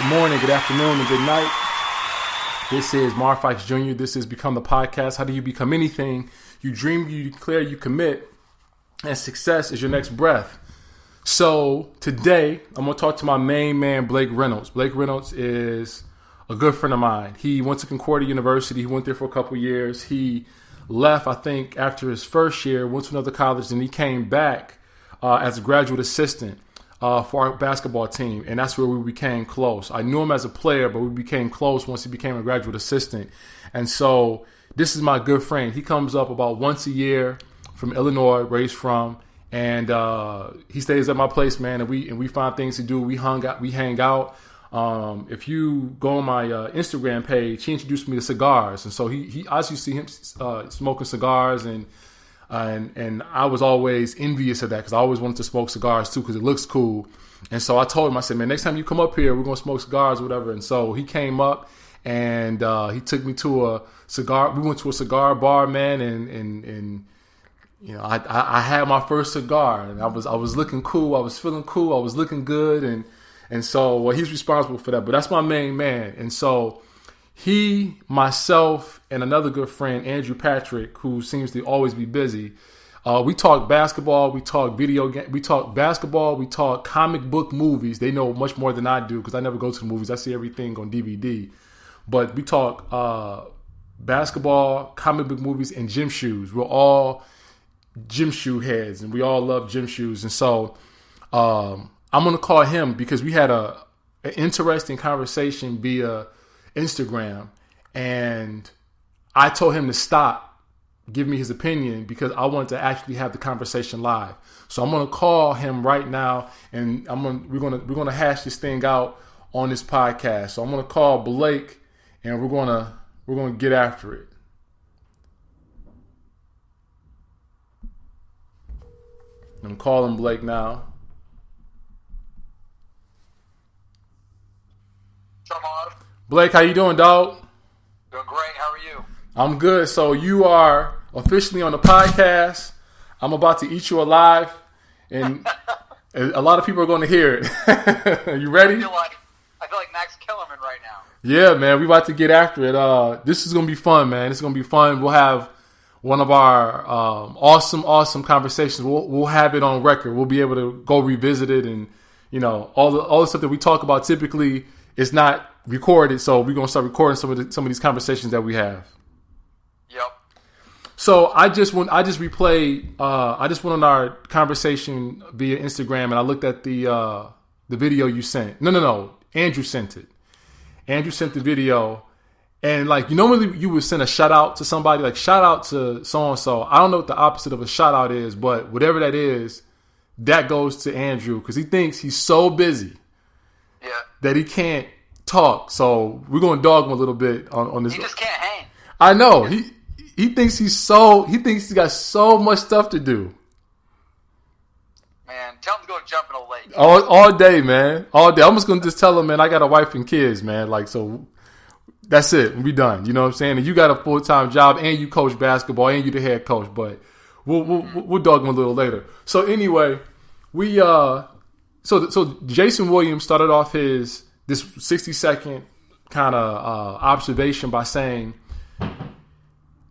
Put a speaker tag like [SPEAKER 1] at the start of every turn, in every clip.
[SPEAKER 1] Good morning, good afternoon, and good night. This is Mar Fikes Jr. This is Become the Podcast. How do you become anything? You dream, you declare, you commit, and success is your next breath. So today, I'm going to talk to my main man, Blake Reynolds. Blake Reynolds is a good friend of mine. He went to Concordia University. He went there for a couple years. He left, I think, after his first year, went to another college, and he came back as a graduate assistant for our basketball team, and that's where we became close. I knew him as a player, but we became close once he became a graduate assistant. And so this is my good friend. He comes up about once a year from Illinois, where he's from, and he stays at my place, man. And we find things to do. We hang out. If you go on my Instagram page, he introduced me to cigars, and so he I used to see him smoking cigars, and I was always envious of that because I always wanted to smoke cigars too because it looks cool. And so I told him, I said, man, next time you come up here, we're gonna smoke cigars or whatever. And so he came up and he took me to a cigar. We went to a cigar bar, man, and you know, I had my first cigar, and I was looking cool. I was feeling cool. I was looking good, and so he's responsible for that. But that's my main man, and so he, myself, and another good friend, Andrew Patrick, who seems to always be busy. We talk basketball, we talk video game, we talk basketball, we talk comic book movies. They know much more than I do because I never go to the movies. I see everything on DVD. But we talk basketball, comic book movies, and gym shoes. We're all gym shoe heads, and we all love gym shoes. And so I'm going to call him because we had an interesting conversation via Instagram, and I told him to stop, give me his opinion because I wanted to actually have the conversation live. So I'm gonna call him right now, and we're gonna hash this thing out on this podcast. So I'm gonna call Blake, and we're gonna get after it. I'm calling Blake now. Blake, how you doing, dog?
[SPEAKER 2] Doing great. How are you?
[SPEAKER 1] I'm good. So you are officially on the podcast. I'm about to eat you alive, and a lot of people are going to hear it. Are you ready?
[SPEAKER 2] I feel like Max Kellerman right now.
[SPEAKER 1] Yeah, man. We about to get after it. This is going to be fun, man. It's going to be fun. We'll have one of our awesome conversations. We'll have it on record. We'll be able to go revisit it, and you know all the stuff that we talk about typically is not recorded, so we're gonna start recording some of these conversations that we have.
[SPEAKER 2] Yep.
[SPEAKER 1] So I just went on our conversation via Instagram, and I looked at the video you sent. No, Andrew sent it. Andrew sent the video, and like normally you would send a shout out to somebody, like shout out to so and so. I don't know what the opposite of a shout out is, but whatever that is, that goes to Andrew because he thinks he's so busy, that he can't talk. So we're gonna dog him a little bit on this.
[SPEAKER 2] He just can't hang.
[SPEAKER 1] I know. He thinks he's got so much stuff to do.
[SPEAKER 2] Man, tell him to go jump in a lake.
[SPEAKER 1] All day, man. All day. I'm just gonna tell him, man, I got a wife and kids, man. Like, so that's it. We'll be done. You know what I'm saying? And you got a full-time job, and you coach basketball, and you the head coach. But we'll dog him a little later. So anyway, so Jason Williams started off this 60-second kind of observation by saying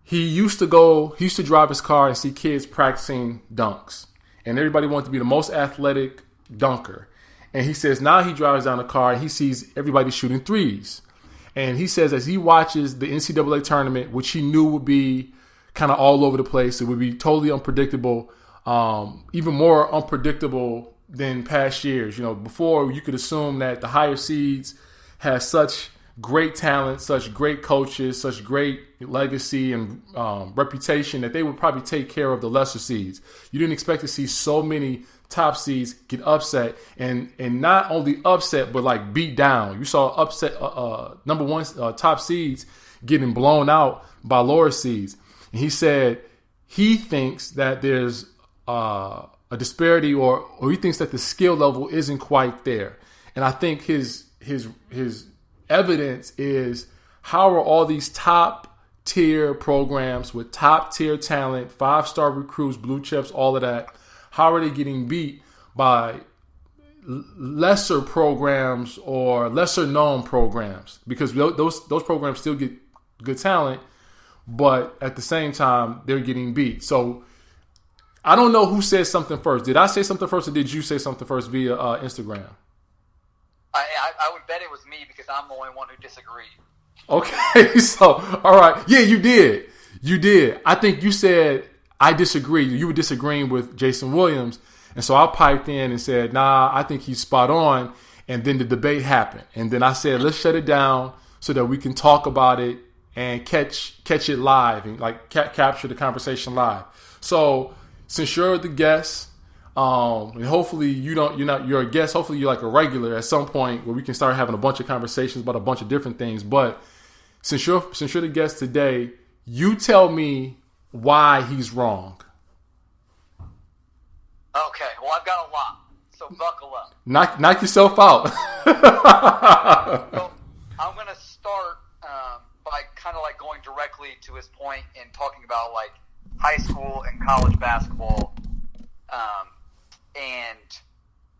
[SPEAKER 1] he used to drive his car and see kids practicing dunks, and everybody wanted to be the most athletic dunker. And he says now he drives down the car and he sees everybody shooting threes. And he says as he watches the NCAA tournament, which he knew would be kind of all over the place, it would be totally unpredictable, even more unpredictable than past years. You know, before you could assume that the higher seeds had such great talent, such great coaches, such great legacy and reputation that they would probably take care of the lesser seeds. You didn't expect to see so many top seeds get upset, and not only upset but like beat down. You saw upset number one top seeds getting blown out by lower seeds. And he said he thinks that there's a disparity, or he thinks that the skill level isn't quite there. And I think his evidence is, how are all these top tier programs with top tier talent, 5-star recruits, blue chips, all of that, how are they getting beat by lesser programs or lesser known programs, because those programs still get good talent, but at the same time they're getting beat. So I don't know who said something first. Did I say something first, or did you say something first via Instagram?
[SPEAKER 2] I would bet it was me because I'm the only one who disagreed.
[SPEAKER 1] Okay, so all right, yeah, you did. I think you said I disagree. You were disagreeing with Jason Williams, and so I piped in and said, "Nah, I think he's spot on." And then the debate happened, and then I said, "Let's shut it down so that we can talk about it and catch it live and like capture the conversation live." So since you're the guest, and hopefully you're a guest. Hopefully you're like a regular at some point where we can start having a bunch of conversations about a bunch of different things. But since you're the guest today, you tell me why he's wrong.
[SPEAKER 2] Okay, well, I've got a lot, so buckle up.
[SPEAKER 1] Knock yourself out.
[SPEAKER 2] So I'm going to start by kind of like going directly to his point in talking about like high school and college basketball, and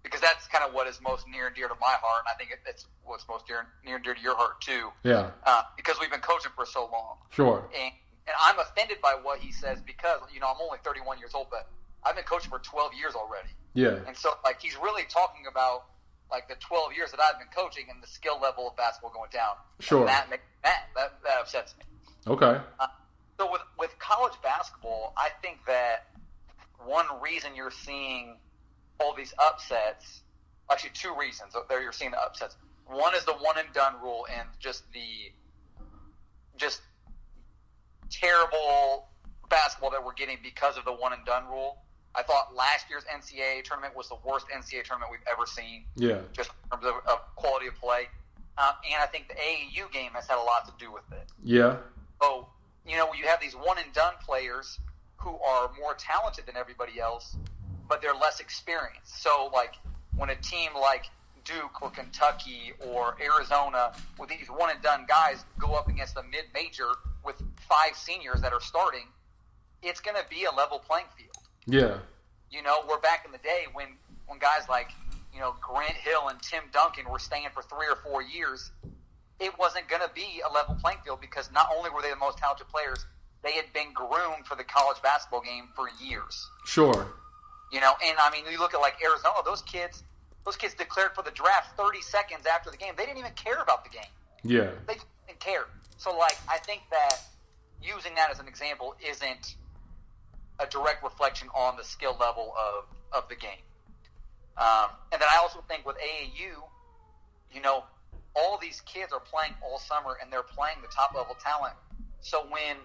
[SPEAKER 2] because that's kind of what is most near and dear to my heart, and I think it's what's most near and dear to your heart too.
[SPEAKER 1] Yeah.
[SPEAKER 2] Because we've been coaching for so long.
[SPEAKER 1] Sure.
[SPEAKER 2] And I'm offended by what he says because I'm only 31 years old, but I've been coaching for 12 years already.
[SPEAKER 1] Yeah.
[SPEAKER 2] And so like he's really talking about like the 12 years that I've been coaching and the skill level of basketball going down.
[SPEAKER 1] Sure.
[SPEAKER 2] And that makes that upsets me.
[SPEAKER 1] Okay.
[SPEAKER 2] So with college basketball, I think that one reason you're seeing all these upsets, actually two reasons there you're seeing the upsets. One is the one and done rule and just terrible basketball that we're getting because of the one and done rule. I thought last year's NCAA tournament was the worst NCAA tournament we've ever seen.
[SPEAKER 1] Yeah.
[SPEAKER 2] Just in terms of quality of play. And I think the AAU game has had a lot to do with it.
[SPEAKER 1] Yeah.
[SPEAKER 2] So, you have these one and done players who are more talented than everybody else, but they're less experienced. So, like, when a team like Duke or Kentucky or Arizona with these one and done guys go up against a mid-major with 5 seniors that are starting, it's going to be a level playing field.
[SPEAKER 1] Yeah.
[SPEAKER 2] We're back in the day when guys like, Grant Hill and Tim Duncan were staying for 3 or 4 years. It wasn't going to be a level playing field because not only were they the most talented players, they had been groomed for the college basketball game for years.
[SPEAKER 1] Sure.
[SPEAKER 2] And I mean, you look at like Arizona, those kids declared for the draft 30 seconds after the game. They didn't even care about the game.
[SPEAKER 1] Yeah.
[SPEAKER 2] They didn't care. So, like, I think that using that as an example isn't a direct reflection on the skill level of the game. And then I also think with AAU, all these kids are playing all summer and they're playing the top level talent. So when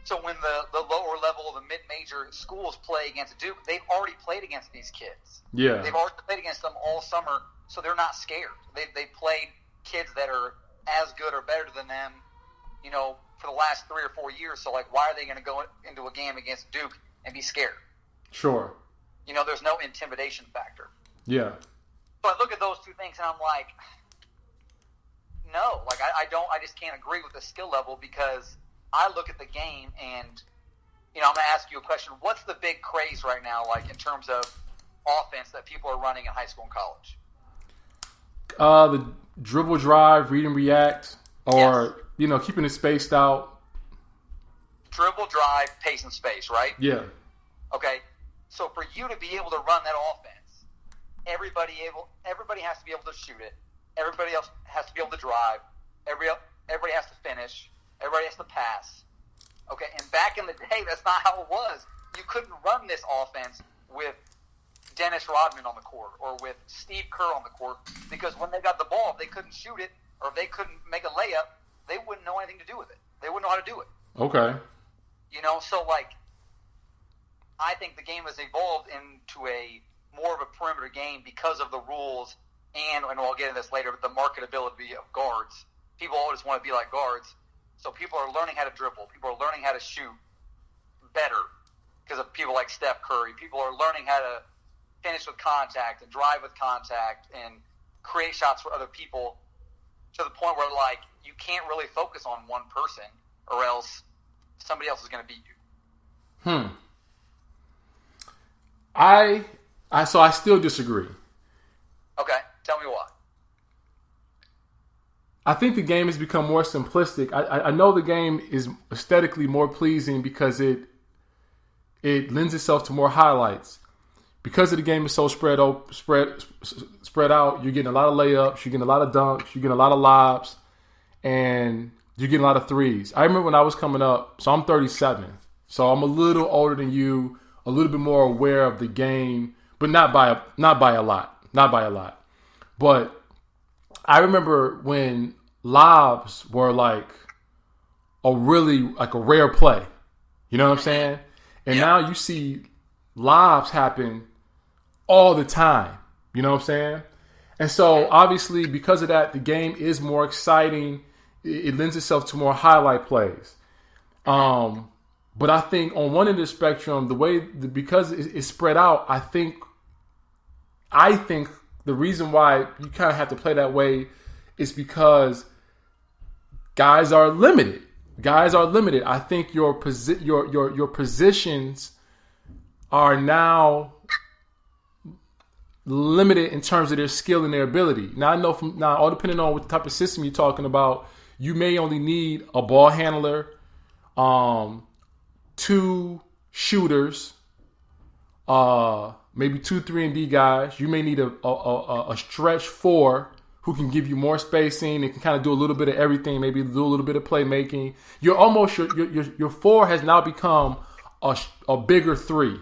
[SPEAKER 2] the lower level of the mid-major schools play against Duke, they've already played against these kids.
[SPEAKER 1] Yeah.
[SPEAKER 2] They've already played against them all summer, so they're not scared. They played kids that are as good or better than them, for the last 3 or 4 years. So, like, why are they going to go into a game against Duke and be scared?
[SPEAKER 1] Sure.
[SPEAKER 2] There's no intimidation factor.
[SPEAKER 1] Yeah.
[SPEAKER 2] So I look at those two things and I'm like, no, like I just can't agree with the skill level because I look at the game and, I'm going to ask you a question. What's the big craze right now, like in terms of offense that people are running in high school and college?
[SPEAKER 1] The dribble drive, read and react, or,
[SPEAKER 2] yes.
[SPEAKER 1] Keeping it spaced out.
[SPEAKER 2] Dribble drive, pace and space, right?
[SPEAKER 1] Yeah.
[SPEAKER 2] Okay. So for you to be able to run that offense, everybody has to be able to shoot it. Everybody else has to be able to drive. Everybody has to finish. Everybody has to pass. Okay, and back in the day, that's not how it was. You couldn't run this offense with Dennis Rodman on the court or with Steve Kerr on the court because when they got the ball, if they couldn't shoot it or if they couldn't make a layup, they wouldn't know anything to do with it. They wouldn't know how to do it.
[SPEAKER 1] Okay.
[SPEAKER 2] So like, I think the game has evolved into a more of a perimeter game because of the rules and I'll get into this later, but the marketability of guards. People always want to be like guards. So people are learning how to dribble. People are learning how to shoot better because of people like Steph Curry. People are learning how to finish with contact and drive with contact and create shots for other people to the point where, like, you can't really focus on one person or else somebody else is going to beat you.
[SPEAKER 1] So I still disagree.
[SPEAKER 2] Tell me why.
[SPEAKER 1] I think the game has become more simplistic. I know the game is aesthetically more pleasing because it lends itself to more highlights. Because the game is so spread out, you're getting a lot of layups, you're getting a lot of dunks, you're getting a lot of lobs, and you're getting a lot of threes. I remember when I was coming up, so I'm 37, so I'm a little older than you, a little bit more aware of the game, but not by a lot. But I remember when lobs were like a rare play. You know what I'm saying? And now you see lobs happen all the time. You know what I'm saying? And so obviously because of that, the game is more exciting. It lends itself to more highlight plays. But I think on one end of the spectrum, because it's spread out, I think the reason why you kind of have to play that way is because guys are limited. I think your positions are now limited in terms of their skill and their ability. Now I know all depending on what type of system you're talking about, you may only need a ball handler, 2 shooters, maybe 2 3-and-D guys. You may need a stretch 4 who can give you more spacing and can kind of do a little bit of everything, maybe do a little bit of playmaking. Your 4 has now become a bigger 3.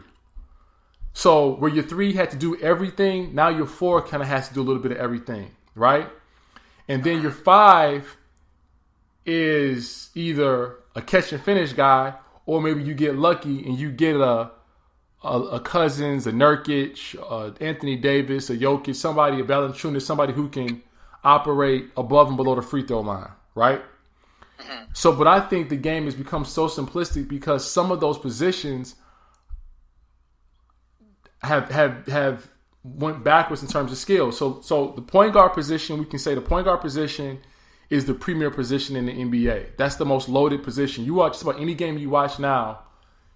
[SPEAKER 1] So where your 3 had to do everything, now your 4 kind of has to do a little bit of everything, right? And then your 5 is either a catch and finish guy, or maybe you get lucky and you get a Cousins, a Nurkic, Anthony Davis, a Jokic, a Valanciunas, somebody who can operate above and below the free throw line, right? Mm-hmm. So, but I think the game has become so simplistic because some of those positions have went backwards in terms of skill. So the point guard position, we can say the point guard position is the premier position in the NBA. That's the most loaded position. You watch just about any game you watch now,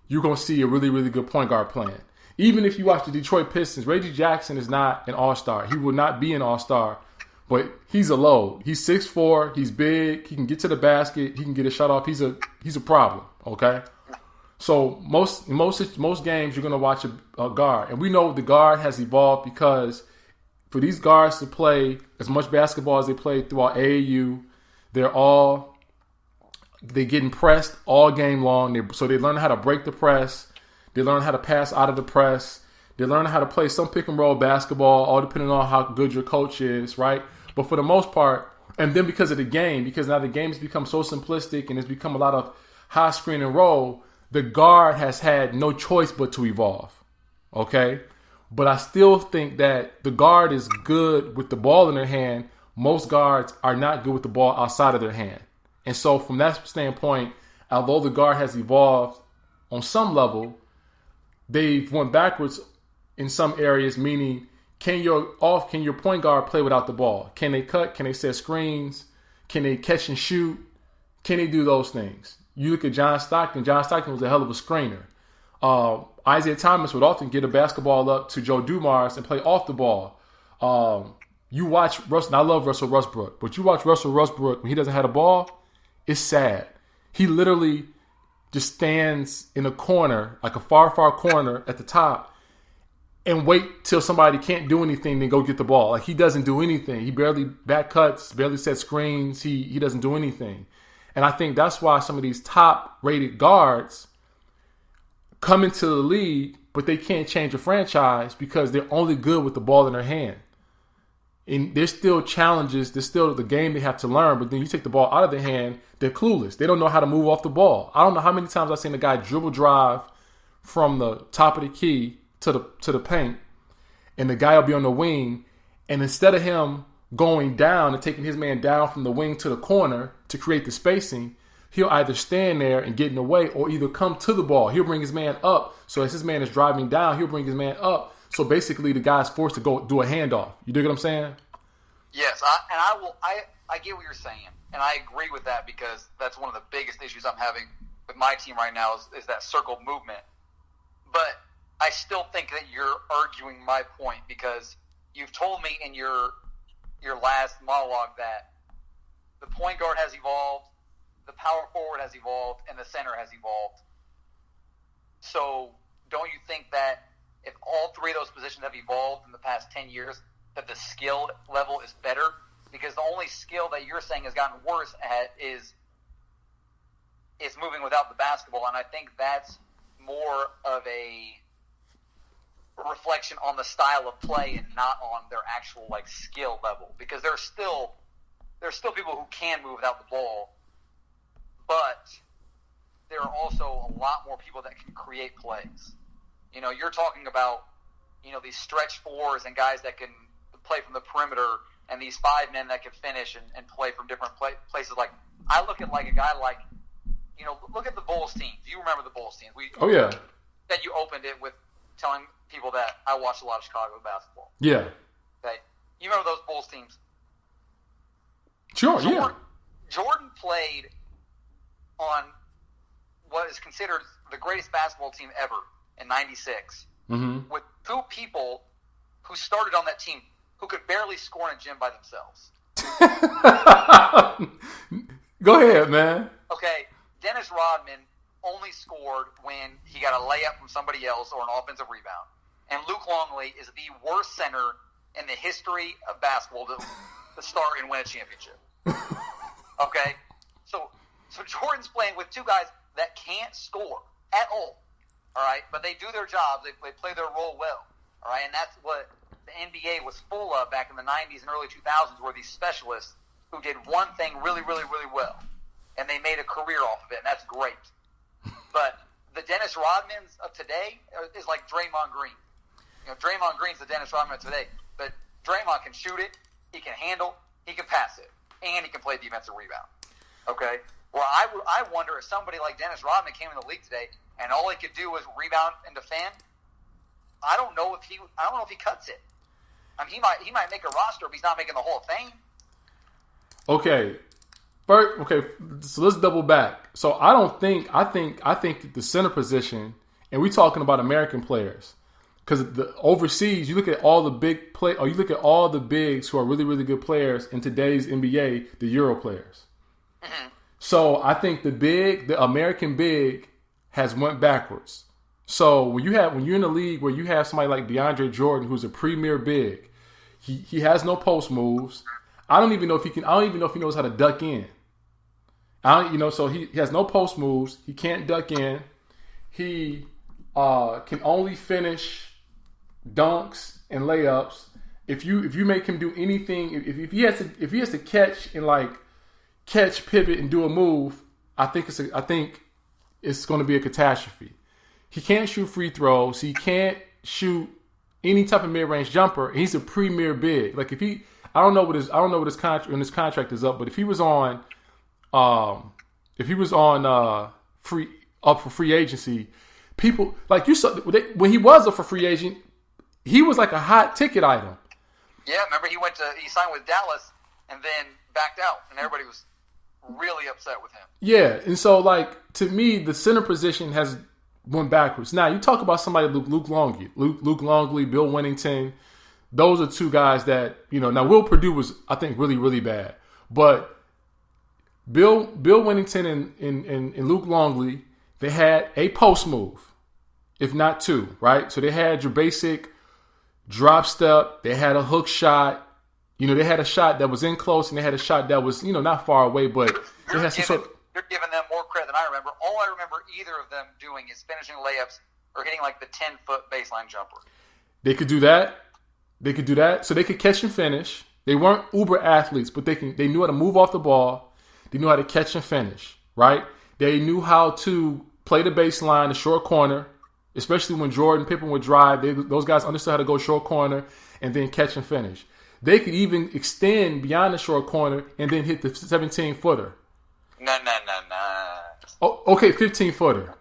[SPEAKER 1] you're going to see a really, really good point guard playing. Even if you watch the Detroit Pistons, Reggie Jackson is not an all-star. He will not be an all-star, but he's a load. He's 6'4", he's big, he can get to the basket, he can get a shot off. He's a problem, okay? So most games you're going to watch a guard. And we know the guard has evolved because for these guards to play as much basketball as they play throughout AAU, they're getting pressed all game long. So they learn how to break the press. They learn how to pass out of the press. They learn how to play some pick and roll basketball, all depending on how good your coach is, right? But for the most part, and then because of the game, because now the game has become so simplistic and it's become a lot of high screen and roll, the guard has had no choice but to evolve, okay? But I still think that the guard is good with the ball in their hand. Most guards are not good with the ball outside of their hand. And so from that standpoint, although the guard has evolved on some level, they've went backwards in some areas, meaning can your point guard play without the ball? Can they cut? Can they set screens? Can they catch and shoot? Can they do those things? You look at John Stockton. John Stockton was a hell of a screener. Isaiah Thomas would often get a basketball up to Joe Dumars and play off the ball. You watch Russell, and I love Russell Westbrook, but you watch Russell Westbrook when he doesn't have a ball, it's sad. He literally just stands in a corner, like a far, far corner at the top, and wait till somebody can't do anything, then go get the ball. Like, he doesn't do anything. He barely back cuts, barely sets screens. He doesn't do anything. And I think that's why some of these top-rated guards come into the league, but they can't change a franchise because they're only good with the ball in their hand. And there's still challenges. There's still the game they have to learn. But then you take the ball out of their hand, they're clueless. They don't know how to move off the ball. I don't know how many times I've seen a guy dribble drive from the top of the key to the paint, and the guy will be on the wing, and instead of him going down and taking his man down from the wing to the corner to create the spacing, he'll either stand there and get in the way or either come to the ball. He'll bring his man up. So as his man is driving down, he'll bring his man up. So basically the guy's forced to go do a handoff. You dig what I'm saying?
[SPEAKER 2] Yes, I get what you're saying. And I agree with that because that's one of the biggest issues I'm having with my team right now is that circle movement. But I still think that you're arguing my point because you've told me in your your last monologue that the point guard has evolved, the power forward has evolved, and the center has evolved. So don't you think that if all three of those positions have evolved in the past 10 years, that the skill level is better? Because the only skill that you're saying has gotten worse is moving without the basketball, and I think that's more of a reflection on the style of play and not on their actual like skill level. Because there's still people who can move without the ball, but there are also a lot more people that can create plays. You know, you're talking about, you know, these stretch fours and guys that can play from the perimeter, and these 5 men that can finish and play from different places. Like, I look at like a guy like, you know, look at the Bulls teams. You remember the Bulls teams?
[SPEAKER 1] Oh yeah.
[SPEAKER 2] That you opened it with telling people that I watched a lot of Chicago basketball.
[SPEAKER 1] Yeah.
[SPEAKER 2] Okay. You remember those Bulls teams?
[SPEAKER 1] Sure. Yeah.
[SPEAKER 2] Jordan played on what is considered the greatest basketball team ever in '96, with 2 people who started on that team who could barely score in a gym by themselves.
[SPEAKER 1] Go ahead, man.
[SPEAKER 2] Okay, Dennis Rodman only scored when he got a layup from somebody else or an offensive rebound. And Luke Longley is the worst center in the history of basketball to start and win a championship. Okay? So Jordan's playing with 2 guys that can't score at all. All right? But they do their jobs. They play their role well. All right? And that's what the NBA was full of back in the 90s and early 2000s, were these specialists who did one thing really, really, really well. And they made a career off of it, and that's great. But the Dennis Rodmans of today is like Draymond Green. You know, Draymond Green's the Dennis Rodman of today. But Draymond can shoot it, he can handle, he can pass it, and he can play defensive rebound. Okay? Well, I wonder if somebody like Dennis Rodman came in the league today and all he could do was rebound and defend. I don't know if he cuts it. I mean, he might make a roster, but he's not making the Hall of Fame.
[SPEAKER 1] Okay. So let's double back. So I think that the center position, and we're talking about American players, because the overseas, you look at all the you look at all the bigs who are really, really good players in today's NBA, the Euro players. Mm-hmm. So I think the American big has went backwards. So when you're in a league where you have somebody like DeAndre Jordan, who's a premier big, he has no post moves. I don't even know if he knows how to duck in. So he has no post moves. He can't duck in. He can only finish dunks and layups. If you make him do anything, if he has to catch and like catch, pivot, and do a move, I think it's going to be a catastrophe. He can't shoot free throws. He can't shoot any type of mid-range jumper. He's a premier big. Like I don't know what his contract is up, but if he was on free agency, people like you saw when he was up for free agent, he was like a hot ticket item.
[SPEAKER 2] Yeah, remember he signed with Dallas and then backed out, and everybody was really upset with him.
[SPEAKER 1] Yeah, and so like to me, the center position has went backwards. Now you talk about somebody like Luke Longley, Bill Wennington. Those are 2 guys that, you know, now Will Perdue was, I think, really, really bad. But Bill Wennington and Luke Longley, they had a post move, if not 2, right? So they had your basic drop step. They had a hook shot. You know, they had a shot that was in close, and they had a shot that was, you know, not far away, but they had some sort of...
[SPEAKER 2] You're giving them more credit than I remember. All I remember either of them doing is finishing layups or hitting like the 10-foot baseline jumper.
[SPEAKER 1] They could do that. So they could catch and finish. They weren't uber athletes, but they knew how to move off the ball. They knew how to catch and finish, right? They knew how to play the baseline, the short corner, especially when Jordan, Pippen would drive. Those guys understood how to go short corner and then catch and finish. They could even extend beyond the short corner and then hit the 17-footer. No. Oh, okay, 15-footer.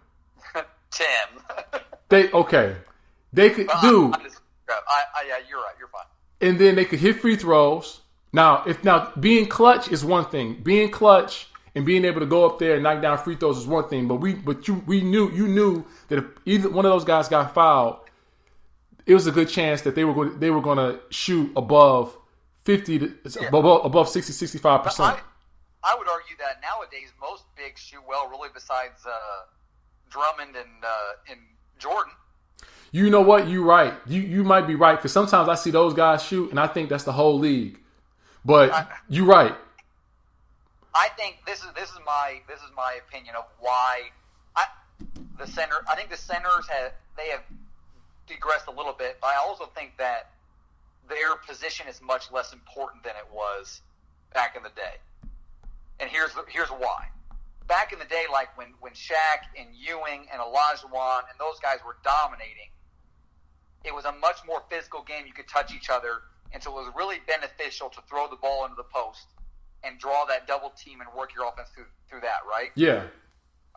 [SPEAKER 2] 10.
[SPEAKER 1] They could do.
[SPEAKER 2] Yeah, you're right. You're fine.
[SPEAKER 1] And then they could hit free throws. Now being clutch is one thing. Being clutch and being able to go up there and knock down free throws is one thing. But you knew that if either one of those guys got fouled, it was a good chance that they were going to shoot above 50 to
[SPEAKER 2] Yeah.
[SPEAKER 1] above 60, 65%.
[SPEAKER 2] I would argue that nowadays most bigs shoot well, really, besides Drummond and Jordan.
[SPEAKER 1] You know what? You're right. You might be right because sometimes I see those guys shoot, and I think that's the whole league. But you're right.
[SPEAKER 2] I think this is my opinion of why the center. I think the centers have digressed a little bit, but I also think that their position is much less important than it was back in the day. And here's why. Back in the day, like when Shaq and Ewing and Olajuwon and those guys were dominating, it was a much more physical game. You could touch each other, and so it was really beneficial to throw the ball into the post and draw that double team and work your offense through that, right?
[SPEAKER 1] Yeah.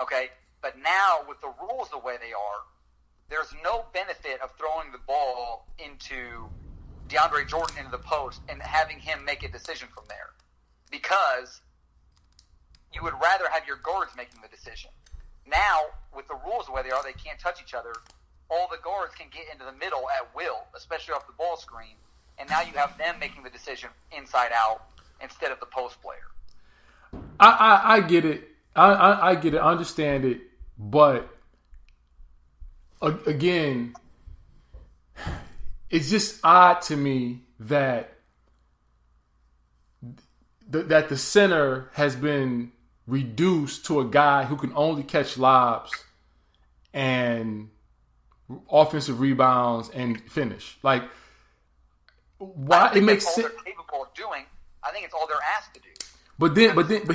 [SPEAKER 2] Okay? But now, with the rules the way they are, there's no benefit of throwing the ball into DeAndre Jordan into the post and having him make a decision from there. Because you would rather have your guards making the decision. Now, with the rules the way they are, they can't touch each other. All the guards can get into the middle at will, especially off the ball screen. And now you have them making the decision inside out instead of the post player.
[SPEAKER 1] I get it. I get it. I understand it. But again, it's just odd to me that the center has been reduced to a guy who can only catch lobs and offensive rebounds and finish. Like, why it makes sense?
[SPEAKER 2] They're capable of doing. I think it's all they're asked to do.
[SPEAKER 1] But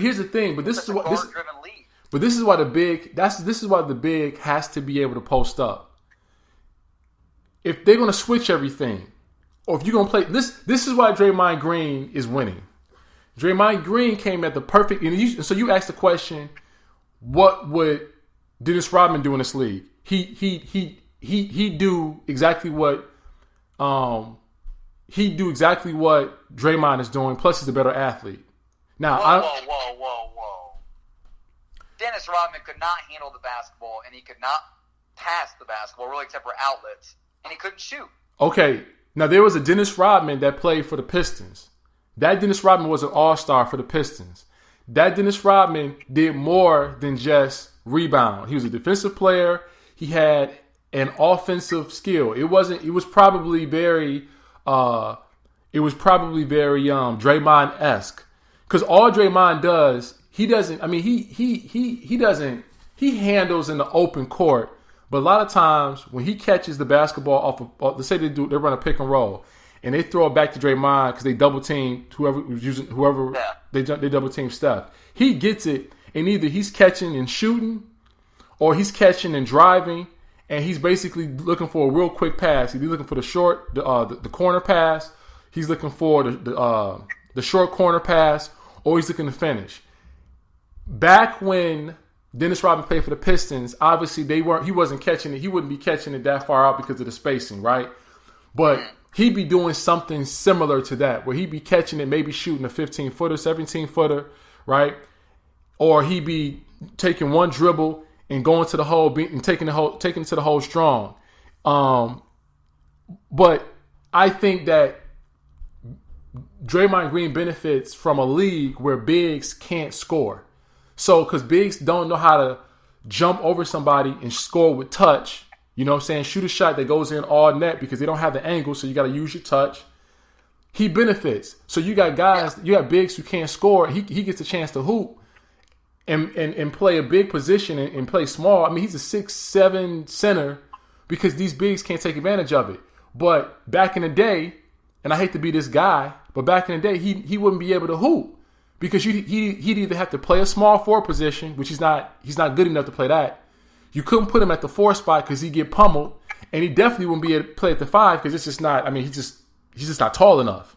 [SPEAKER 1] here's the thing. But this is what this.
[SPEAKER 2] Driven league.
[SPEAKER 1] But this is why the big. This is why the big has to be able to post up. If they're gonna switch everything, or if you're gonna play this is why Draymond Green is winning. Draymond Green came at the perfect. And so you asked the question, what would Dennis Rodman do in this league? He do exactly what Draymond is doing. Plus, he's a better athlete. Now,
[SPEAKER 2] whoa. Dennis Rodman could not handle the basketball, and he could not pass the basketball, really, except for outlets, and he couldn't shoot.
[SPEAKER 1] Okay, now there was a Dennis Rodman that played for the Pistons. That Dennis Rodman was an all-star for the Pistons. That Dennis Rodman did more than just rebound. He was a defensive player. He had an offensive skill. It was probably very Draymond-esque. Because all Draymond does, he handles in the open court, but a lot of times when he catches the basketball off of, let's say they run a pick and roll, and they throw it back to Draymond because they double team they double team Steph. He gets it, and either he's catching and shooting, or he's catching and driving, and he's basically looking for a real quick pass. He's looking for the short, the corner pass. He's looking for the short corner pass, or he's looking to finish. Back when Dennis Rodman played for the Pistons, obviously he wasn't catching it. He wouldn't be catching it that far out because of the spacing, right? But he'd be doing something similar to that, where he'd be catching it, maybe shooting a 15-footer, 17-footer, right? Or he'd be taking one dribble and going to the hole and taking it to the hole strong. But I think that Draymond Green benefits from a league where bigs can't score. So, because bigs don't know how to jump over somebody and score with touch, you know what I'm saying? Shoot a shot that goes in all net because they don't have the angle, so you got to use your touch. He benefits. So you got guys, you got bigs who can't score. He gets a chance to hoop and play a big position and play small. I mean, he's a 6'7" center because these bigs can't take advantage of it. But back in the day, and I hate to be this guy, but back in the day, he wouldn't be able to hoop because he'd either have to play a small forward position, which he's not good enough to play that. You couldn't put him at the 4 spot because he'd get pummeled, and he definitely wouldn't be able to play at the 5 because it's just not. I mean, he's just not tall enough.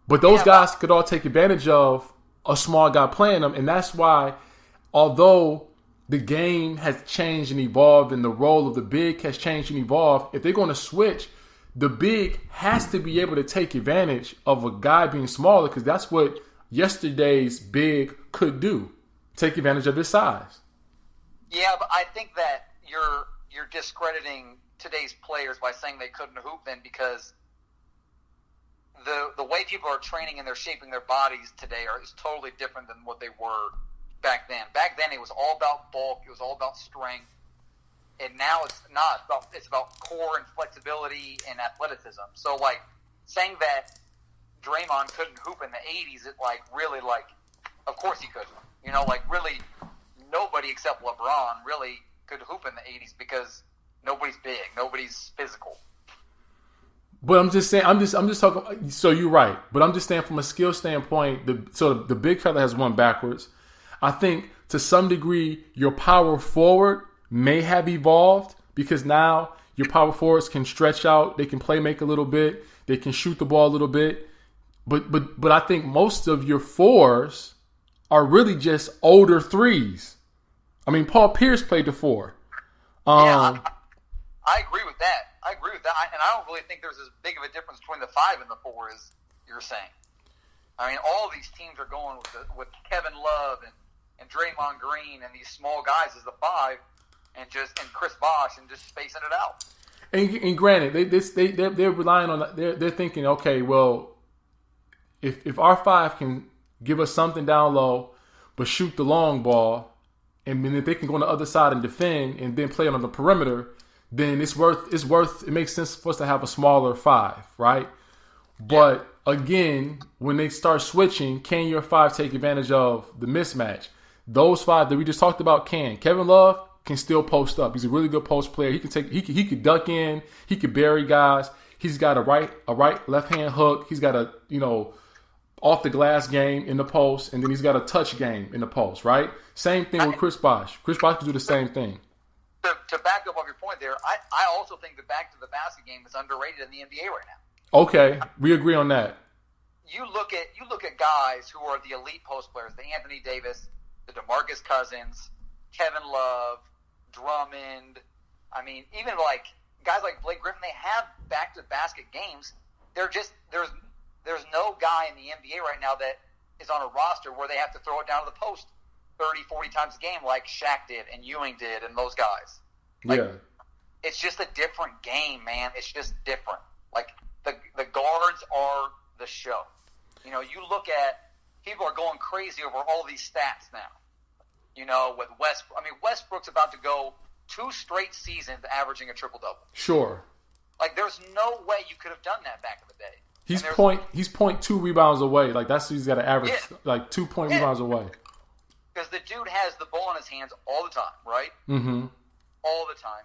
[SPEAKER 1] But those guys could all take advantage of a small guy playing them, and that's why, although the game has changed and evolved, and the role of the big has changed and evolved, if they're going to switch, the big has to be able to take advantage of a guy being smaller because that's what yesterday's big could do. Take advantage of his size.
[SPEAKER 2] Yeah, but I think that you're discrediting today's players by saying they couldn't hoop then, because the way people are training and they're shaping their bodies today is totally different than what they were back then. Back then, it was all about bulk. It was all about strength. And now it's not. It's about core and flexibility and athleticism. So, like, saying that Draymond couldn't hoop in the 80s, it, like, really, like, of course he could. You know, like, really, nobody except LeBron really could hoop in the 80s because nobody's big. Nobody's physical.
[SPEAKER 1] But I'm just saying, I'm just talking. So you're right, but I'm just saying from a skill standpoint. The big fella has won backwards. I think to some degree your power forward may have evolved because now your power forwards can stretch out, they can play make a little bit, they can shoot the ball a little bit. But I think most of your fours are really just older threes. I mean, Paul Pierce played the four.
[SPEAKER 2] I agree with that. And I don't really think there's as big of a difference between the 5 and the 4 as you're saying. I mean, all these teams are going with Kevin Love and Draymond Green and these small guys as the 5 and Chris Bosh and just spacing it out.
[SPEAKER 1] And granted, they're relying on they're thinking, okay, well, if our 5 can give us something down low, but shoot the long ball, and then if they can go on the other side and defend and then play on the perimeter, then it makes sense for us to have a smaller 5, right? But again, when they start switching, can your 5 take advantage of the mismatch? Those 5 that we just talked about can. Kevin Love can still post up. He's a really good post player. He could duck in, he could bury guys. He's got a right left hand hook. He's got a, off the glass game in the post, and then he's got a touch game in the post, right? Same thing with Chris Bosh. Chris Bosh can do the same thing.
[SPEAKER 2] To back up on your point there, I also think the back to the basket game is underrated in the NBA right now.
[SPEAKER 1] Okay, we agree on that.
[SPEAKER 2] You look at guys who are the elite post players, the Anthony Davis, the DeMarcus Cousins, Kevin Love, Drummond. I mean, even like guys like Blake Griffin, they have back to basket games. They're just there's no guy in the NBA right now that is on a roster where they have to throw it down to the post 30, 40 times a game like Shaq did and Ewing did and those guys. It's just a different game, man. It's just different. Like, the guards are the show. You look at, people are going crazy over all these stats now. With Westbrook. I mean, Westbrook's about to go 2 straight seasons averaging a triple-double.
[SPEAKER 1] Sure.
[SPEAKER 2] Like, there's no way you could have done that back in the day.
[SPEAKER 1] He's 0.2 rebounds away. Like, that's he's got to average, like 2 point rebounds away.
[SPEAKER 2] Because the dude has the ball in his hands all the time, right?
[SPEAKER 1] Mm-hmm.
[SPEAKER 2] All the time.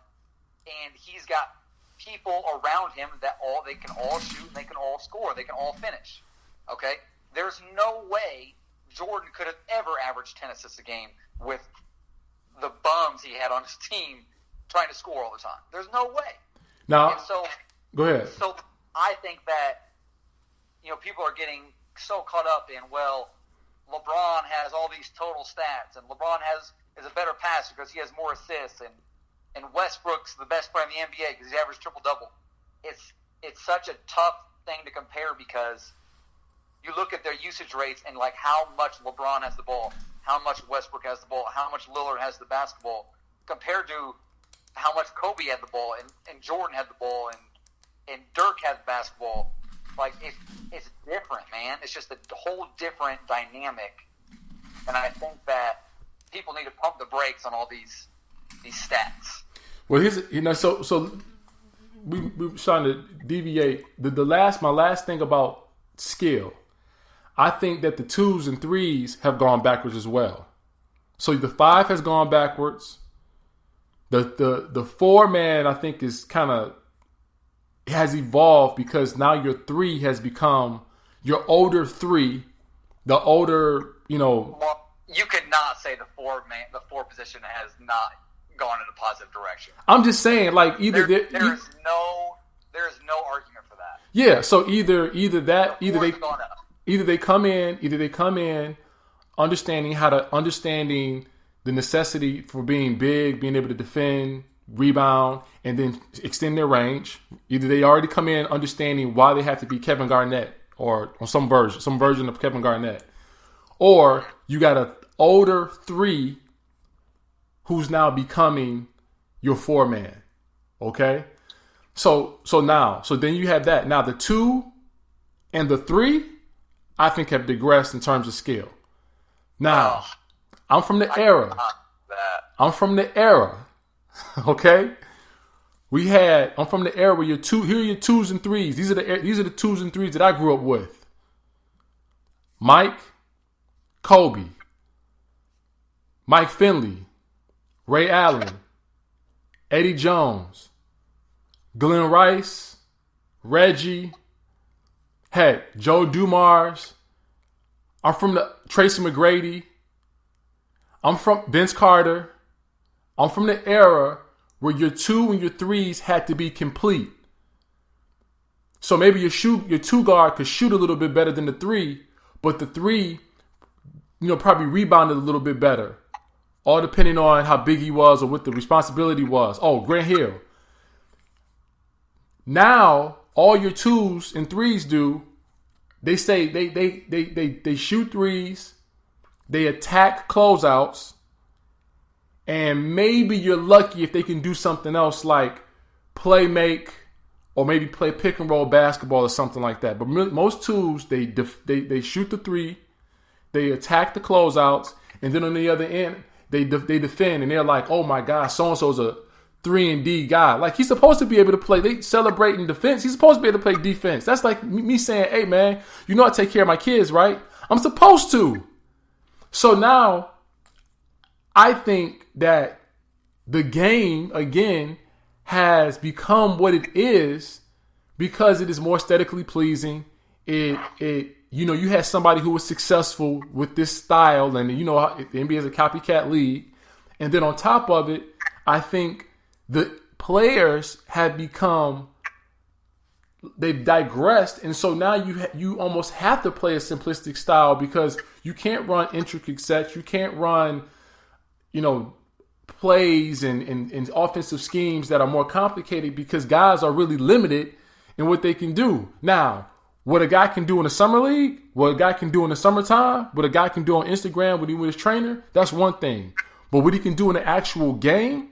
[SPEAKER 2] And he's got people around him that they can all shoot and they can all score. They can all finish. Okay? There's no way Jordan could have ever averaged 10 assists a game with the bums he had on his team trying to score all the time. There's no way.
[SPEAKER 1] Now, go ahead.
[SPEAKER 2] So I think that, people are getting so caught up in, LeBron has all these total stats, and LeBron is a better passer because he has more assists, and Westbrook's the best player in the NBA because he averaged triple-double. It's such a tough thing to compare because you look at their usage rates and like how much LeBron has the ball, how much Westbrook has the ball, how much Lillard has the basketball, compared to how much Kobe had the ball and Jordan had the ball and Dirk had the basketball. Like, it's different, man. It's just a whole different dynamic. And I think that people need to pump the brakes on all these stats.
[SPEAKER 1] Well, so we're trying to deviate. My last thing about skill, I think that the 2s and 3s have gone backwards as well. So the 5 has gone backwards. The 4 man, I think, is kind of has evolved because now your 3 has become your older 3. The older,
[SPEAKER 2] Well, you could not say the 4 position has not gone in a positive direction.
[SPEAKER 1] I'm just saying, like, either
[SPEAKER 2] there is no argument for that.
[SPEAKER 1] Yeah, so either they come in understanding the necessity for being big, being able to defend, rebound, and then extend their range. Either they already come in understanding why they have to be Kevin Garnett or some version of Kevin Garnett, or you got an older 3 who's now becoming your 4 man. Okay, so then you have that. Now the 2 and the three, I think, have digressed in terms of skill. Now, I'm from the era. I'm from the era. Okay? I'm from the era where here are your twos and threes. These are the twos and threes that I grew up with. Mike, Kobe, Mike Finley, Ray Allen, Eddie Jones, Glenn Rice, Reggie, heck, Joe Dumars. I'm from the Tracy McGrady. I'm from Vince Carter. I'm from the era where your two and your threes had to be complete. So maybe your two guard could shoot a little bit better than the three, but the three, probably rebounded a little bit better. All depending on how big he was or what the responsibility was. Oh, Grant Hill. Now, all your twos and threes do, they say they shoot threes, they attack closeouts, and maybe you're lucky if they can do something else like play make or maybe play pick and roll basketball or something like that. But most twos, they shoot the three, they attack the closeouts, and then on the other end, they defend, and they're like, oh my God, so-and-so's a 3-and-D guy. Like, he's supposed to be able to play. They celebrate in defense. He's supposed to be able to play defense. That's like me saying, hey, man, I take care of my kids, right? I'm supposed to. So now, I think that the game, again, has become what it is because it is more aesthetically pleasing. You had somebody who was successful with this style, and the NBA is a copycat league. And then on top of it, I think the players have they've digressed, and so now you almost have to play a simplistic style because you can't run intricate sets, you can't run, plays and offensive schemes that are more complicated because guys are really limited in what they can do. Now, what a guy can do in the summer league, what a guy can do in the summertime, what a guy can do on Instagram when he's with his trainer, that's one thing. But what he can do in the actual game,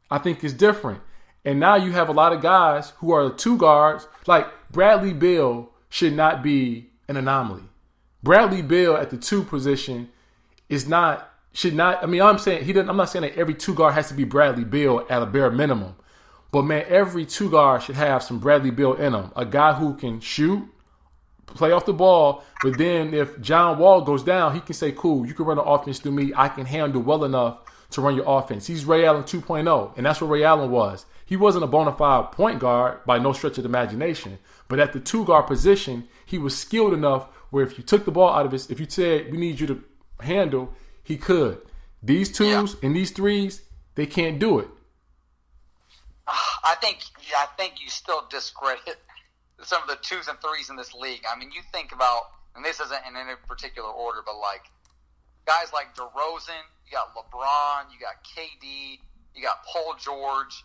[SPEAKER 1] I think is different. And now you have a lot of guys who are two guards. Like Bradley Beal should not be an anomaly. Bradley Beal at the two position I'm not saying I'm not saying that every two guard has to be Bradley Beal at a bare minimum. But man, every two guard should have some Bradley Beal in them. A guy who can shoot, play off the ball, but then if John Wall goes down, he can say, cool, you can run the offense through me. I can handle well enough to run your offense. He's Ray Allen 2.0, and that's what Ray Allen was. He wasn't a bona fide point guard by no stretch of the imagination, but at the two guard position, he was skilled enough where if you took the ball out of if you said, we need you to handle, he could. These twos and these threes, they can't do it.
[SPEAKER 2] I think you still discredit some of the twos and threes in this league. I mean, you think about, and this isn't in any particular order, but like guys like DeRozan, you got LeBron, you got KD, you got Paul George,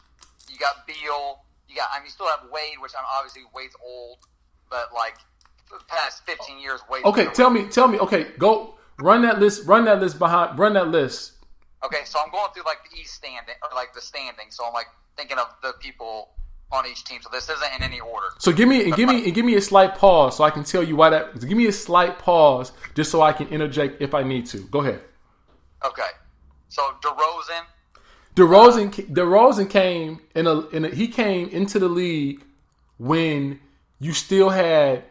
[SPEAKER 2] you got Beal, you still have Wade, which obviously Wade's old, but like the past 15 years, Wade.
[SPEAKER 1] Okay, tell me. Okay, go run that list. Run that list.
[SPEAKER 2] Okay, so I'm going through like the East standing or like the standing. So I'm like thinking of the people on each team. So this isn't in any order.
[SPEAKER 1] So give me a slight pause so I can tell you why that. Give me a slight pause just so I can interject if I need to. Go ahead.
[SPEAKER 2] Okay, so
[SPEAKER 1] DeRozan came he came into the league when you still had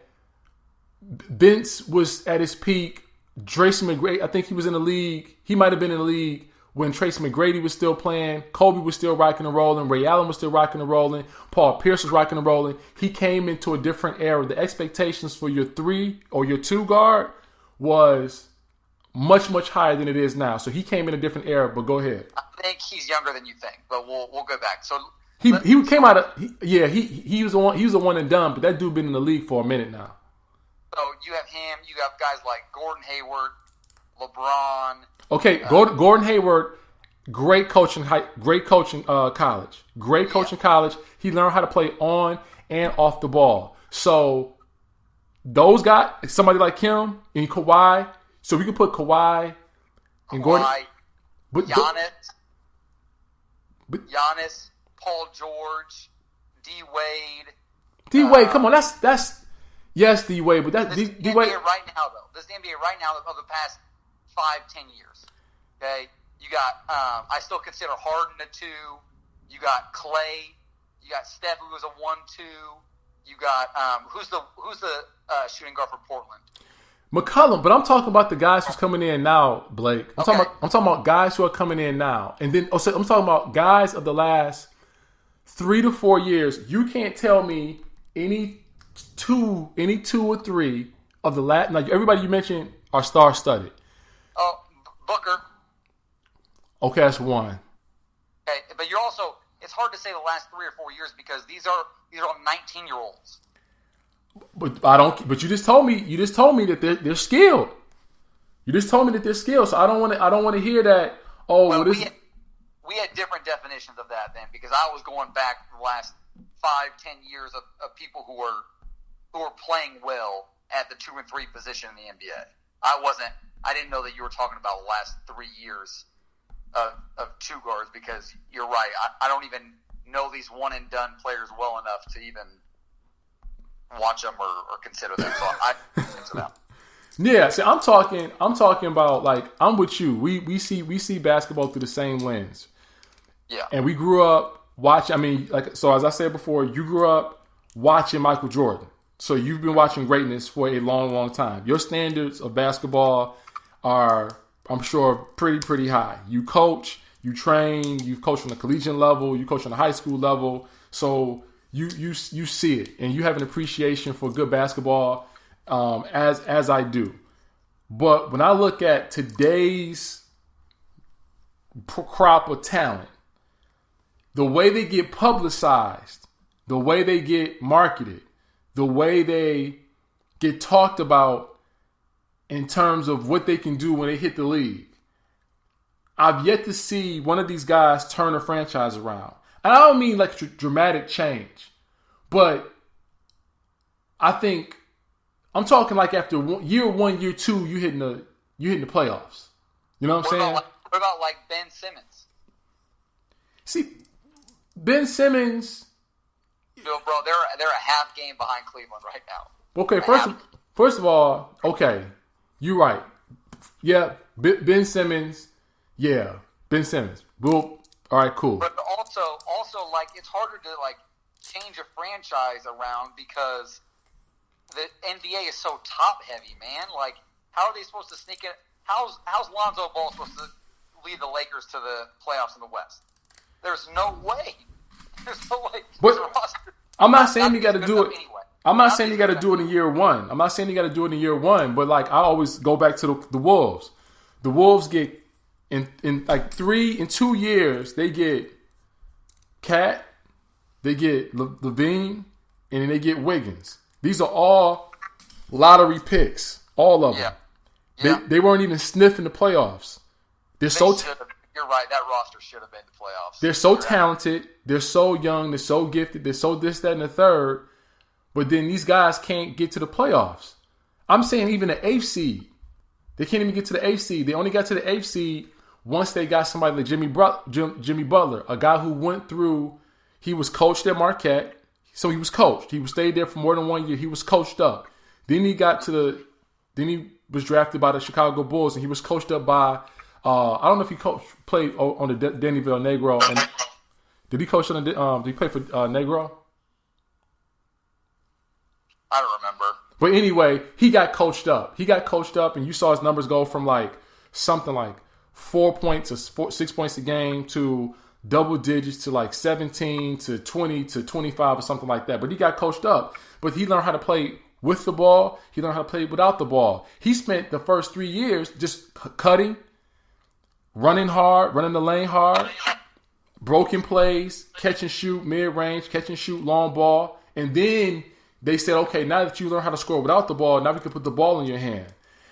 [SPEAKER 1] Vince was at his peak. Tracy McGrady, I think he was in the league. He might have been in the league when Tracy McGrady was still playing. Kobe was still rocking and rolling. Ray Allen was still rocking and rolling. Paul Pierce was rocking and rolling. He came into a different era. The expectations for your three or your two guard was much, much higher than it is now. So he came in a different era, but go ahead.
[SPEAKER 2] I think he's younger than you think, but we'll go back. So
[SPEAKER 1] he came out of he was a one and done, but that dude been in the league for a minute now.
[SPEAKER 2] So you have him. You have guys like Gordon Hayward, LeBron.
[SPEAKER 1] Okay, Gordon Hayward, great coaching college. Great coaching college. He learned how to play on and off the ball. So those guys, somebody like him and Kawhi. So we could put Kawhi and Gordon.
[SPEAKER 2] Giannis, Paul George, D Wade.
[SPEAKER 1] Come on, that's Yes, D-Wade, but that
[SPEAKER 2] This is the
[SPEAKER 1] D-Wade.
[SPEAKER 2] NBA right now, though. This is the NBA right now of the past 5-10 years. Okay, you got. I still consider Harden a 2. You got Clay. You got Steph, who was a 1-2. You got who's the shooting guard for Portland?
[SPEAKER 1] McCollum, but I'm talking about the guys who's coming in now, Blake. I'm
[SPEAKER 2] Okay.
[SPEAKER 1] talking about guys who are coming in now, and then I'm talking about guys of the last 3 to 4 years. You can't tell me any two or three of the last. Like everybody you mentioned are star-studded.
[SPEAKER 2] Oh, Booker.
[SPEAKER 1] Okay, that's one.
[SPEAKER 2] Okay, but you're also. It's hard to say the last 3 or 4 years because these are 19-year-olds.
[SPEAKER 1] But I don't. But you just told me that they're skilled. You just told me that they're skilled. So I don't want to hear that. Oh,
[SPEAKER 2] Well,
[SPEAKER 1] this.
[SPEAKER 2] we had different definitions of that then because I was going back the last 5-10 years of people who were playing well at the 2 and 3 position in the NBA. I didn't know that you were talking about the last 3 years of 2 guards because you're right. I don't even know these one and done players well enough to even watch them or consider them. So I consider them.
[SPEAKER 1] Yeah, see, I'm talking about like I'm with you. We see basketball through the same lens.
[SPEAKER 2] Yeah.
[SPEAKER 1] And we grew up watching. I mean, like so as I said before, you grew up watching Michael Jordan. So you've been watching greatness for a long, long time. Your standards of basketball are, I'm sure, pretty high. You coach, you train, you coach on the collegiate level, you coach on the high school level. So you see it, and you have an appreciation for good basketball, as I do. But when I look at today's crop of talent, the way they get publicized, the way they get marketed, the way they get talked about in terms of what they can do when they hit the league, I've yet to see one of these guys turn a franchise around. And I don't mean like dramatic change, but I think I'm talking like after year 1, year 2, you hitting the playoffs. You know what I'm saying?
[SPEAKER 2] What about like Ben Simmons?
[SPEAKER 1] See, Ben Simmons.
[SPEAKER 2] No, bro, they're a half game behind Cleveland right now.
[SPEAKER 1] Okay, first of all, okay, you're right. Yeah, Ben Simmons. Yeah, Ben Simmons. Well, all right, cool.
[SPEAKER 2] But also, like it's harder to like change a franchise around because the NBA is so top heavy, man. Like, how are they supposed to sneak in? How's Lonzo Ball supposed to lead the Lakers to the playoffs in the West? There's no way. There's no way.
[SPEAKER 1] But I'm not saying you got to do it.
[SPEAKER 2] Anyway.
[SPEAKER 1] I'm not saying you got to do it in year 1. I'm not saying you got to do it in year 1. But like I always go back to the Wolves. The Wolves get in like 2 years they get Cat, they get Levine, and then they get Wiggins. These are all lottery picks, all of them.
[SPEAKER 2] Yeah.
[SPEAKER 1] They weren't even sniffing the playoffs. You're
[SPEAKER 2] right. That roster should have been the playoffs.
[SPEAKER 1] They're so talented. They're so young. They're so gifted. They're so this, that, and the third. But then these guys can't get to the playoffs. I'm saying even the 8th seed. They can't even get to the 8th seed. They only got to the 8th seed once they got somebody like Jimmy Butler, a guy who went through, he was coached at Marquette. So he was coached. He stayed there for more than 1 year. He was coached up. Then he was drafted by the Chicago Bulls, and he was coached up by, I don't know if he played on the Dennyville Negro. And did he coach on the, did he play for Negro?
[SPEAKER 2] I don't remember.
[SPEAKER 1] But anyway, he got coached up. And you saw his numbers go from like something like 4 points or 6 points a game to double digits to like 17 to 20 to 25 or something like that. But he got coached up. But he learned how to play with the ball. He learned how to play without the ball. He spent the first 3 years just cutting, running hard, running the lane hard, broken plays, catch and shoot, mid-range, catch and shoot, long ball. And then they said, okay, now that you learn how to score without the ball, now we can put the ball in your hand.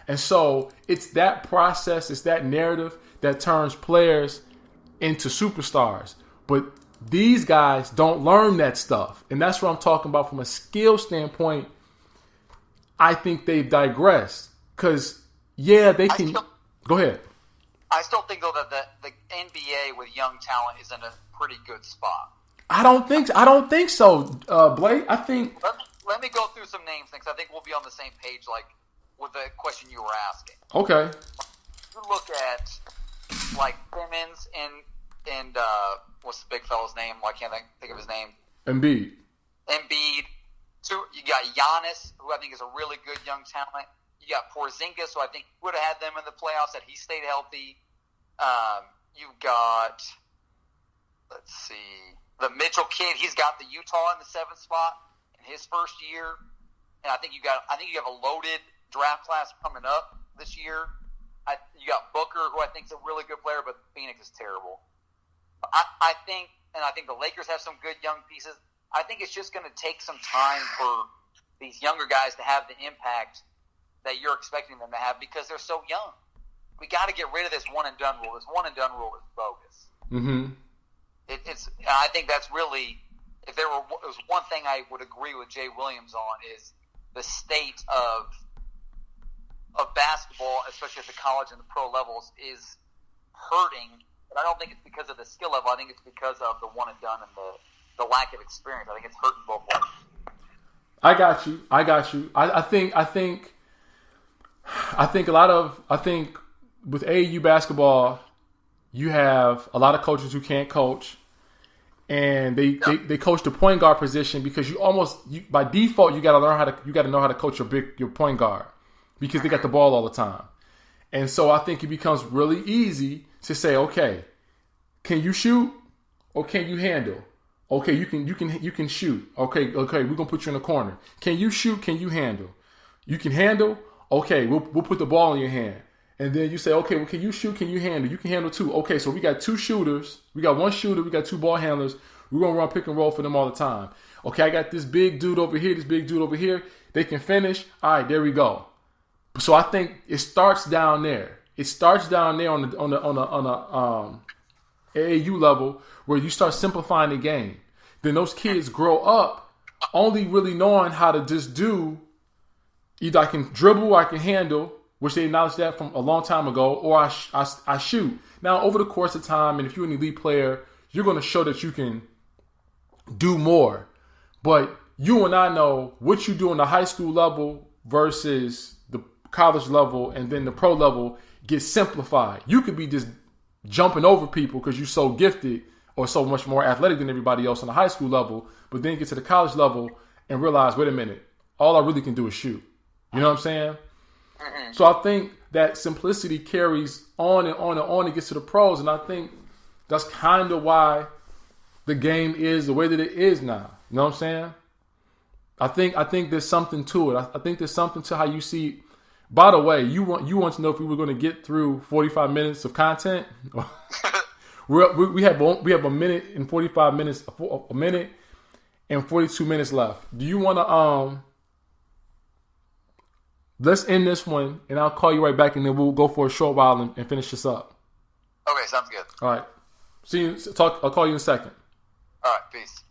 [SPEAKER 1] And so it's that process, it's that narrative that turns players into superstars. But these guys don't learn that stuff. And that's what I'm talking about from a skill standpoint. I think they've digressed. Because, yeah, they can... Go ahead.
[SPEAKER 2] I still think, though, that the NBA with young talent is in a pretty good spot.
[SPEAKER 1] I don't think so, Blake. I think...
[SPEAKER 2] let me go through some names because I think we'll be on the same page, like with the question you were asking.
[SPEAKER 1] Okay.
[SPEAKER 2] You look at like Simmons and what's the big fellow's name? Why can't I think of his name?
[SPEAKER 1] Embiid.
[SPEAKER 2] You got Giannis, who I think is a really good young talent. You got Porzingis, who I think would have had them in the playoffs had he stayed healthy. You've got, let's see, the Mitchell kid. He's got the Utah in the 7th spot in his first year, and I think you have a loaded draft class coming up this year. You got Booker, who I think is a really good player, but Phoenix is terrible. I think the Lakers have some good young pieces. I think it's just going to take some time for these younger guys to have the impact that you're expecting them to have because they're so young. We got to get rid of this one and done rule. This one and done rule is bogus.
[SPEAKER 1] Mm-hmm.
[SPEAKER 2] I think that's really, if there was one thing I would agree with Jay Williams on is the state of basketball, especially at the college and the pro levels, is hurting. But I don't think it's because of the skill level. I think it's because of the one and done and the lack of experience. I think it's hurting both ways.
[SPEAKER 1] I got you. I think with AAU basketball, you have a lot of coaches who can't coach, and they coach the point guard position because by default you got to know how to coach your point guard because they got the ball all the time, and so I think it becomes really easy to say, okay, can you shoot or can you handle? Okay, you can shoot. Okay, we're gonna put you in the corner. Can you shoot? Can you handle? You can handle. Okay, we'll put the ball in your hand. And then you say, okay, well, can you shoot? Can you handle? You can handle too. Okay, so we got 2 shooters. We got 1 shooter. We got 2 ball handlers. We're going to run pick and roll for them all the time. Okay, I got this big dude over here, this big dude over here. They can finish. All right, there we go. So I think it starts down there. It starts down there on the AAU level where you start simplifying the game. Then those kids grow up only really knowing how to just do either I can dribble or I can handle, which they acknowledged that from a long time ago, or I shoot. Now, over the course of time, and if you're an elite player, you're going to show that you can do more. But you and I know what you do on the high school level versus the college level and then the pro level gets simplified. You could be just jumping over people because you're so gifted or so much more athletic than everybody else on the high school level, but then get to the college level and realize, wait a minute, all I really can do is shoot. You know what I'm saying? Mm-hmm. So I think that simplicity carries on and on and on and gets to the pros, and I think that's kind of why the game is the way that it is now. You know what I'm saying? I think there's something to it. I think there's something to how you see. By the way, you want to know if we were going to get through 45 minutes of content? we have a minute and 45 minutes, a minute and 42 minutes left. Do you want to let's end this one, and I'll call you right back, and then we'll go for a short while and finish this up.
[SPEAKER 2] Okay, sounds good.
[SPEAKER 1] All right. See you. I'll call you in a second.
[SPEAKER 2] All right, peace.